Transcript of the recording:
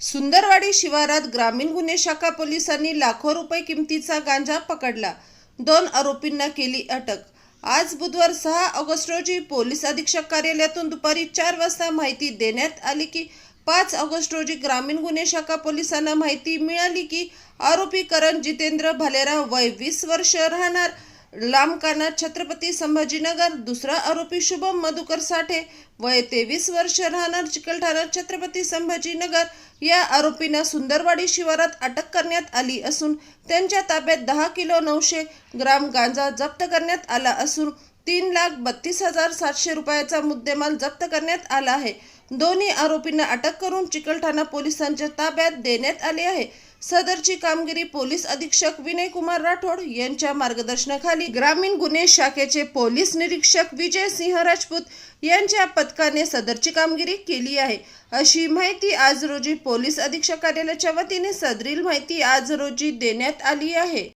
सुंदरवाडी शिवारात ग्रामीण गुन्हे शाखा पोलिसांनी लाखो रुपये किमतीचा गांजा पकडला. 2 आरोपींना केली अटक. आज बुधवार 6 ऑगस्ट रोजी पोलीस अधीक्षक कार्यालयातून दुपारी 4 वाजता माहिती देण्यात आली की 5 ऑगस्ट रोजी ग्रामीण गुन्हे शाखा पोलिसांना माहिती मिळाली की आरोपी करण जितेंद्र भालेराव वय 20 वर्ष राहणार लांबकाना छत्रपती संभाजीनगर, दुसरा आरोपी शुभम मधुकर साठे वय 23 वर्ष राहणार चिकलठाणा छत्रपती संभाजीनगर या आरोपींना सुंदरवाडी शिवारात अटक करण्यात आली असून त्यांच्या ताब्यात 10 किलो 900 ग्राम गांजा जप्त करण्यात आला असून 3,32,700 रुपयाचा मुद्देमाल जप्त करण्यात आला आहे. दोन्ही आरोपींना अटक करून चिकलठाणा पोलिसांच्या ताब्यात देण्यात आले आहे. सदरची कामगिरी पोलीस अधीक्षक विनय कुमार राठोड यांच्या मार्गदर्शनाखाली ग्रामीण गुन्हे शाखेचे पोलीस निरीक्षक विजय सिंह राजपूत यांच्या पथकाने सदरची कामगिरी केली आहे, अशी माहिती आज रोजी पोलीस अधीक्षक कार्यालयाच्या वतीने सदरील माहिती आज रोजी देण्यात आली आहे.